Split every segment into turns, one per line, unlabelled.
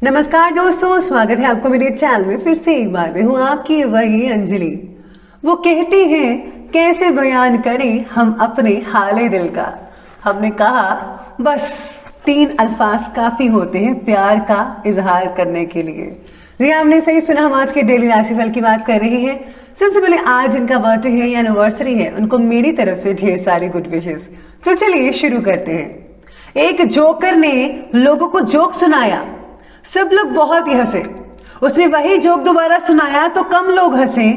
नमस्कार दोस्तों, स्वागत है आपको मेरे चैनल में फिर से एक बार। मैं हूँ आपकी वही अंजलि। वो कहती हैं कैसे बयान करें हम अपने हाले दिल का। हमने कहा बस 3 अल्फाज काफी होते हैं प्यार का इजहार करने के लिए। जी आपने सही सुना, हम आज के डेली राशिफल की बात कर रहे हैं। सबसे पहले आज जिनका बर्थडे है या एनिवर्सरी है उनको मेरी तरफ से ढेर सारी गुड विशेस। तो चलिए शुरू करते हैं। एक जोकर ने लोगों को जोक सुनाया, सब लोग बहुत ही हंसे। उसने वही जोक दोबारा सुनाया तो कम लोग हंसे,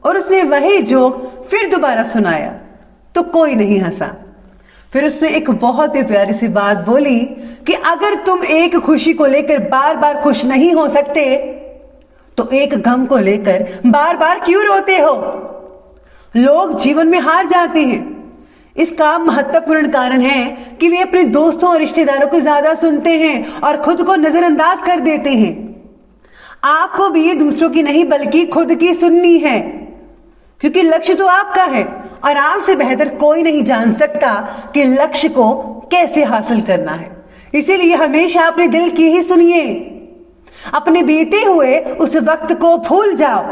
और उसने वही जोक फिर दोबारा सुनाया तो कोई नहीं हंसा। फिर उसने एक बहुत ही प्यारी सी बात बोली कि अगर तुम एक खुशी को लेकर बार बार खुश नहीं हो सकते तो एक गम को लेकर बार बार क्यों रोते हो। लोग जीवन में हार जाते हैं, इसका महत्वपूर्ण कारण है कि वे अपने दोस्तों और रिश्तेदारों को ज्यादा सुनते हैं और खुद को नजरअंदाज कर देते हैं। आपको भी दूसरों की नहीं बल्कि खुद की सुननी है, क्योंकि लक्ष्य तो आपका है और आपसे बेहतर कोई नहीं जान सकता कि लक्ष्य को कैसे हासिल करना है। इसीलिए हमेशा अपने दिल की ही सुनिए। अपने बीते हुए उस वक्त को भूल जाओ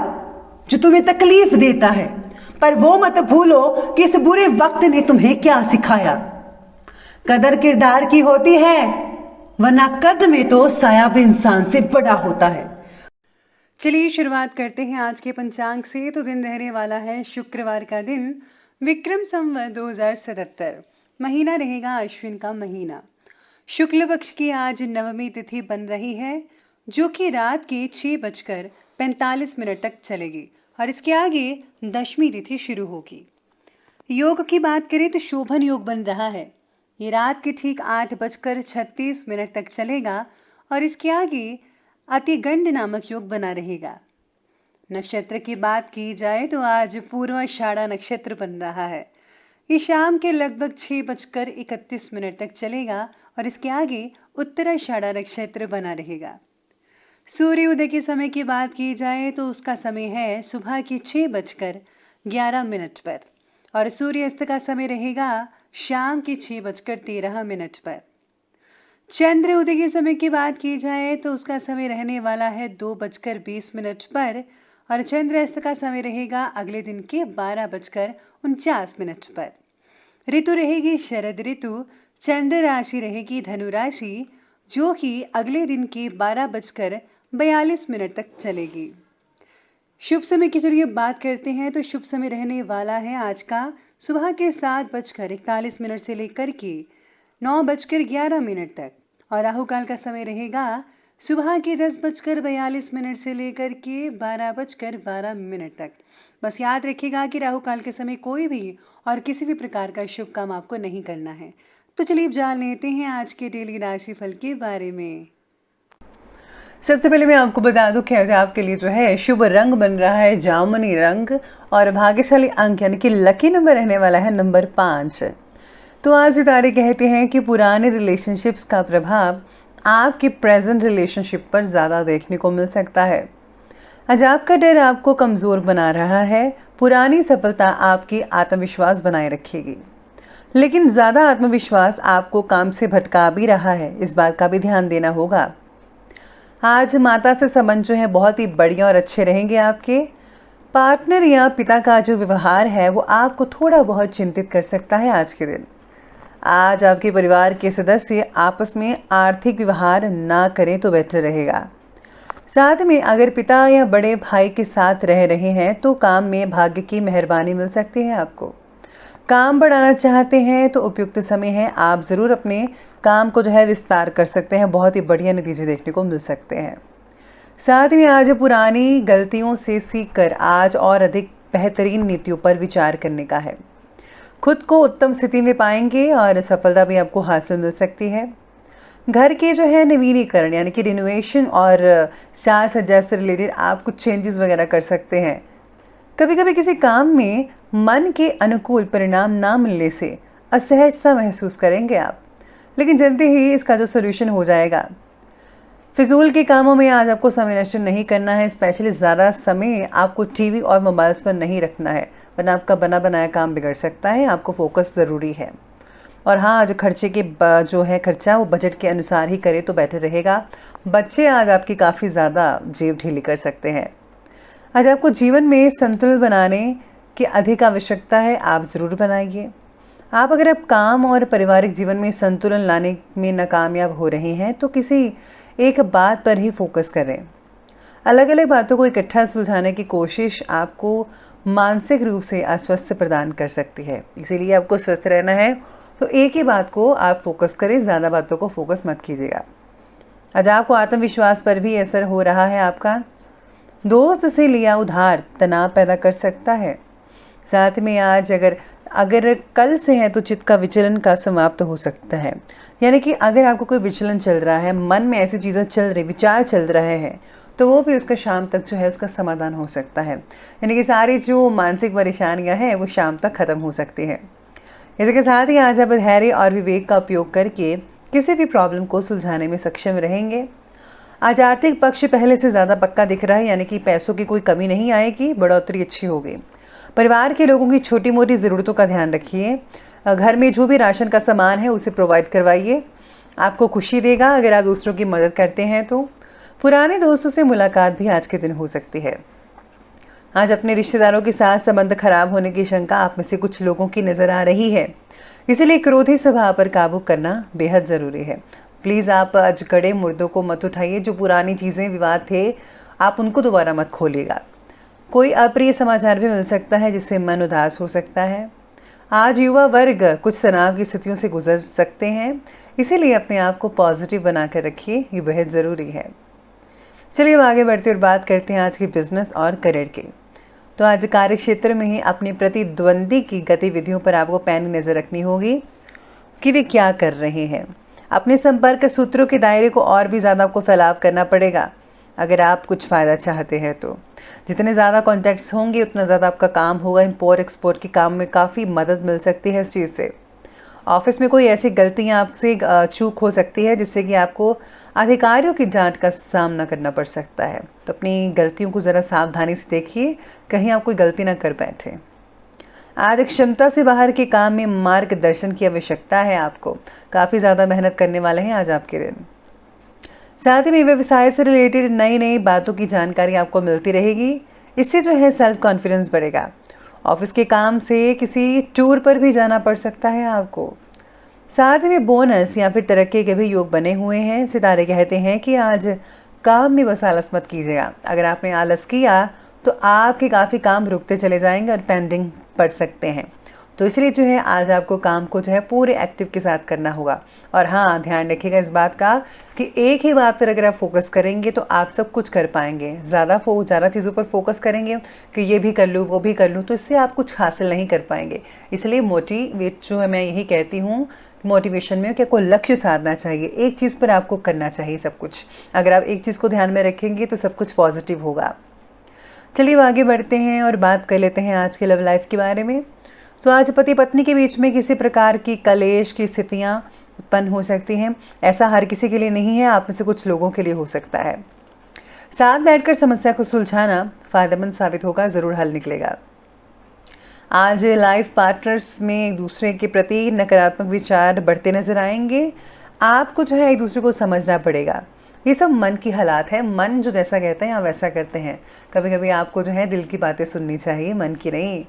जो तुम्हें तकलीफ देता है, पर वो मत भूलो कि इस बुरे वक्त ने तुम्हें क्या सिखाया। कदर किरदार की होती है, वरना कद में तो साया भी इंसान से बड़ा होता है। चलिए शुरुआत करते हैं आज के पंचांग से। तो दिन रहने वाला है शुक्रवार का दिन, विक्रम संवत 2077। महीना रहेगा अश्विन का महीना। शुक्ल पक्ष की आज नवमी तिथि बन रही है, जो कि रात के 6:45 तक चलेगी और इसके आगे दशमी तिथि शुरू होगी। योग की बात करें तो शोभन योग बन रहा है। ये रात के ठीक 8:36 तक चलेगा और इसके आगे अतिगंड नामक योग बना रहेगा। नक्षत्र की बात की जाए तो आज पूर्वाषाढ़ा नक्षत्र बन रहा है। ये शाम के लगभग 6:31 तक चलेगा और इसके आगे उत्तराषाढ़ा नक्षत्र बना रहेगा। सूर्य उदय के समय की बात की जाए तो उसका समय है सुबह के 6:11 पर और सूर्यास्त का समय रहेगा शाम के 6:13 पर। चंद्र उदय के समय की बात की जाए तो उसका समय रहने वाला है 2:20 पर और चंद्रास्त का समय रहेगा अगले दिन के 12:49 पर। ऋतु रहेगी शरद ऋतु। चंद्र राशि रहेगी धनु राशि, जो कि अगले दिन के 12:42 तक चलेगी। शुभ समय की चलिए बात करते हैं। तो शुभ समय रहने वाला है आज का सुबह के 7:41 से लेकर के 9:11 तक और राहु काल का समय रहेगा सुबह के 10:42 से लेकर के 12:12 तक। बस याद रखिएगा कि राहु काल के समय कोई भी और किसी भी प्रकार का शुभ काम आपको नहीं करना है। तो चलिए अब जान लेते हैं आज के डेली राशिफल के बारे में। सबसे पहले मैं आपको बता दूं कि आज आपके लिए जो है शुभ रंग बन रहा है जामुनी रंग और भाग्यशाली अंक यानी कि लकी नंबर रहने वाला है नंबर 5। तो आज सितारे कहते हैं कि पुराने रिलेशनशिप्स का प्रभाव आपके प्रेजेंट रिलेशनशिप पर ज़्यादा देखने को मिल सकता है। आज आपका डर आपको कमज़ोर बना रहा है। पुरानी सफलता आपकी आत्मविश्वास बनाए रखेगी, लेकिन ज़्यादा आत्मविश्वास आपको काम से भटका भी रहा है, इस बात का भी ध्यान देना होगा। आज माता से संबंध जो है बहुत ही बढ़िया और अच्छे रहेंगे। आपके पार्टनर या पिता का जो व्यवहार है वो आपको थोड़ा बहुत चिंतित कर सकता है आज के दिन। आज आपके परिवार के सदस्य आपस में आर्थिक व्यवहार ना करें तो बेहतर रहेगा। साथ में अगर पिता या बड़े भाई के साथ रह रहे हैं तो काम में भाग्य की मेहरबानी मिल सकती है। आपको काम बढ़ाना चाहते हैं तो उपयुक्त समय है, आप ज़रूर अपने काम को जो है विस्तार कर सकते हैं। बहुत ही बढ़िया नतीजे देखने को मिल सकते हैं। साथ में आज पुरानी गलतियों से सीखकर आज और अधिक बेहतरीन नीतियों पर विचार करने का है। खुद को उत्तम स्थिति में पाएंगे और सफलता भी आपको हासिल मिल सकती है। घर के जो है नवीनीकरण यानी कि रिनोवेशन और साज सज्जा से रिलेटेड आप कुछ चेंजेस वगैरह कर सकते हैं। कभी कभी किसी काम में मन के अनुकूल परिणाम ना मिलने से असहजता महसूस करेंगे आप, लेकिन जल्दी ही इसका जो सोल्यूशन हो जाएगा। फिजूल के कामों में आज आपको समय नष्ट नहीं करना है। स्पेशली ज़्यादा समय आपको टीवी और मोबाइल्स पर नहीं रखना है, वरना आपका बना बनाया काम बिगड़ सकता है। आपको फोकस ज़रूरी है। और हाँ, जो खर्चे के जो है खर्चा वो बजट के अनुसार ही करे तो बेटर रहेगा। बच्चे आज आपकी काफ़ी ज़्यादा जेब ढीली कर सकते हैं। आज आपको जीवन में संतुलन बनाने की अधिक आवश्यकता है, आप ज़रूर बनाइए। आप अगर आप काम और पारिवारिक जीवन में संतुलन लाने में नाकामयाब हो रहे हैं तो किसी एक बात पर ही फोकस करें। अलग अलग बातों को इकट्ठा सुलझाने की कोशिश आपको मानसिक रूप से अस्वस्थ प्रदान कर सकती है। इसीलिए आपको स्वस्थ रहना है तो एक ही बात को आप फोकस करें, ज़्यादा बातों को फोकस मत कीजिएगा। आज आपको आत्मविश्वास पर भी असर हो रहा है। आपका दोस्त से लिया उधार तनाव पैदा कर सकता है। साथ में आज अगर कल से है तो चित्त का विचलन का समाप्त हो सकता है। यानी कि अगर आपको कोई विचलन चल रहा है, मन में ऐसी चीज़ें चल रही, विचार चल रहे हैं, तो वो भी उसका शाम तक जो है उसका समाधान हो सकता है। यानी कि सारी जो मानसिक परेशानियां हैं वो शाम तक ख़त्म हो सकती हैं। इसके साथ ही आज आप धैर्य और विवेक का उपयोग करके किसी भी प्रॉब्लम को सुलझाने में सक्षम रहेंगे। आज आर्थिक पक्ष पहले से ज़्यादा पक्का दिख रहा है, यानी कि पैसों की कोई कमी नहीं आएगी, बढ़ोतरी अच्छी होगी। परिवार के लोगों की छोटी मोटी ज़रूरतों का ध्यान रखिए। घर में जो भी राशन का सामान है उसे प्रोवाइड करवाइए, आपको खुशी देगा अगर आप दूसरों की मदद करते हैं तो। पुराने दोस्तों से मुलाकात भी आज के दिन हो सकती है। आज अपने रिश्तेदारों के साथ संबंध खराब होने की शंका आप में से कुछ लोगों की नज़र आ रही है, इसीलिए क्रोधी स्वभाव पर काबू करना बेहद ज़रूरी है। प्लीज़ आप आज कड़े मुर्दों को मत उठाइए। जो पुरानी चीज़ें, विवाद थे, आप उनको दोबारा मत खोलिएगा। कोई अप्रिय समाचार भी मिल सकता है जिससे मन उदास हो सकता है। आज युवा वर्ग कुछ तनाव की स्थितियों से गुजर सकते हैं, इसीलिए अपने आप को पॉजिटिव बनाकर रखिए, ये बेहद ज़रूरी है। चलिए अब आगे बढ़ते और बात करते हैं आज के बिजनेस और करियर की। तो आज कार्य क्षेत्र में ही अपनी प्रतिद्वंदी की गतिविधियों पर आपको पैनी नज़र रखनी होगी कि वे क्या कर रहे हैं। अपने संपर्क सूत्रों के दायरे को और भी ज़्यादा आपको फैलाव करना पड़ेगा अगर आप कुछ फ़ायदा चाहते हैं तो। जितने ज़्यादा कॉन्टैक्ट्स होंगे उतना ज़्यादा आपका काम होगा। इम्पोर्ट एक्सपोर्ट के काम में काफ़ी मदद मिल सकती है इस चीज़ से। ऑफिस में कोई ऐसी गलतियाँ आपसे चूक हो सकती है जिससे कि आपको अधिकारियों की डांट का सामना करना पड़ सकता है, तो अपनी गलतियों को ज़रा सावधानी से देखिए, कहीं आप कोई गलती ना कर बैठे। आज क्षमता से बाहर के काम में मार्गदर्शन की आवश्यकता है आपको। काफ़ी ज़्यादा मेहनत करने वाले हैं आज आपके दिन। साथ ही में व्यवसाय से रिलेटेड नई नई बातों की जानकारी आपको मिलती रहेगी। इससे जो है सेल्फ कॉन्फिडेंस बढ़ेगा। ऑफिस के काम से किसी टूर पर भी जाना पड़ सकता है आपको। साथ में बोनस या फिर तरक्की के भी योग बने हुए हैं। सितारे कहते हैं कि आज काम में बस आलस मत कीजिएगा। अगर आपने आलस किया तो आपके काफ़ी काम रुकते चले जाएंगे और पेंडिंग पड़ सकते हैं। तो इसलिए जो है आज आपको काम को जो है पूरे एक्टिव के साथ करना होगा। और हाँ, ध्यान रखिएगा इस बात का कि एक ही बात पर अगर आप फोकस करेंगे तो आप सब कुछ कर पाएंगे। ज़्यादा चीज़ों पर फोकस करेंगे कि ये भी कर लूँ, वो भी कर लूँ, तो इससे आप कुछ हासिल नहीं कर पाएंगे। इसलिए मोटिवेट जो है, मैं यही कहती हूँ मोटिवेशन में कि आपको लक्ष्य साधना चाहिए। एक चीज़ पर आपको करना चाहिए सब कुछ। अगर आप एक चीज़ को ध्यान में रखेंगे तो सब कुछ पॉजिटिव होगा। चलिए आगे बढ़ते हैं और बात कर लेते हैं आज के लव लाइफ के बारे में। तो आज पति पत्नी के बीच में किसी प्रकार की कलेश की स्थितियां उत्पन्न हो सकती हैं। ऐसा हर किसी के लिए नहीं है, आप में से कुछ लोगों के लिए हो सकता है। साथ बैठकर समस्या को सुलझाना फायदेमंद साबित होगा, ज़रूर हल निकलेगा। आज लाइफ पार्टनर्स में एक दूसरे के प्रति नकारात्मक विचार बढ़ते नजर आएंगे। आपको जो है एक दूसरे को समझना पड़ेगा। ये सब मन की हालात है। मन जो जैसा कहते हैं आप वैसा करते हैं। कभी कभी आपको जो है दिल की बातें सुननी चाहिए, मन की नहीं।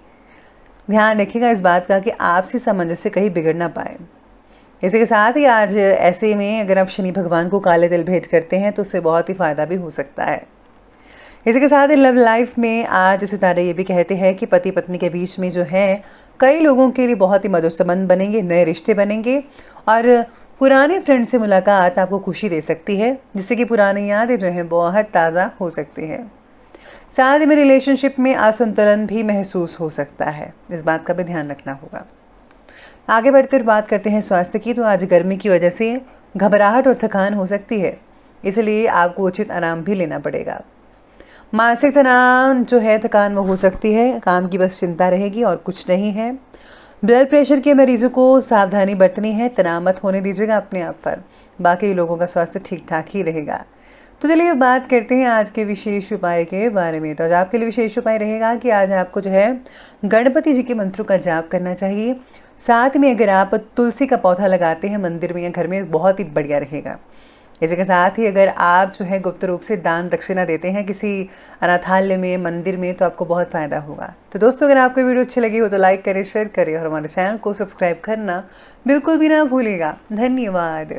ध्यान रखिएगा इस बात का कि आपसी सामंजस्य कहीं बिगड़ ना पाए। इसी के साथ ही आज ऐसे में अगर आप शनि भगवान को काले तिल भेंट करते हैं तो उससे बहुत ही फ़ायदा भी हो सकता है। इसी के साथ ही लव लाइफ में आज सितारे ये भी कहते हैं कि पति पत्नी के बीच में जो है कई लोगों के लिए बहुत ही मधुर संबंध बनेंगे, नए रिश्ते बनेंगे और पुराने फ्रेंड से मुलाकात आपको खुशी दे सकती है, जिससे कि पुरानी यादें जो हैं बहुत ताज़ा हो सकती हैं। साथ ही में रिलेशनशिप में असंतुलन भी महसूस हो सकता है, इस बात का भी ध्यान रखना होगा। आगे बढ़कर बात करते हैं स्वास्थ्य की। तो आज गर्मी की वजह से घबराहट और थकान हो सकती है, इसलिए आपको उचित आराम भी लेना पड़ेगा। मानसिक तनाव जो है, थकान वो हो सकती है, काम की बस चिंता रहेगी और कुछ नहीं है। ब्लड प्रेशर के मरीजों को सावधानी बरतनी है, तनाव मत होने दीजिएगा अपने आप पर। बाकी लोगों का स्वास्थ्य ठीक ठाक ही रहेगा। तो चलिए बात करते हैं आज के विशेष उपाय के बारे में। तो आज आपके लिए विशेष उपाय रहेगा कि आज आपको जो है गणपति जी के मंत्रों का जाप करना चाहिए। साथ में अगर आप तुलसी का पौधा लगाते हैं मंदिर में या घर में, बहुत ही बढ़िया रहेगा। इसी के साथ ही अगर आप जो है गुप्त रूप से दान दक्षिणा देते हैं किसी अनाथालय में, मंदिर में, तो आपको बहुत फ़ायदा होगा। तो दोस्तों, अगर आपको वीडियो अच्छी लगी हो तो लाइक करें, शेयर करें और हमारे चैनल को सब्सक्राइब करना बिल्कुल भी ना भूलिएगा। धन्यवाद।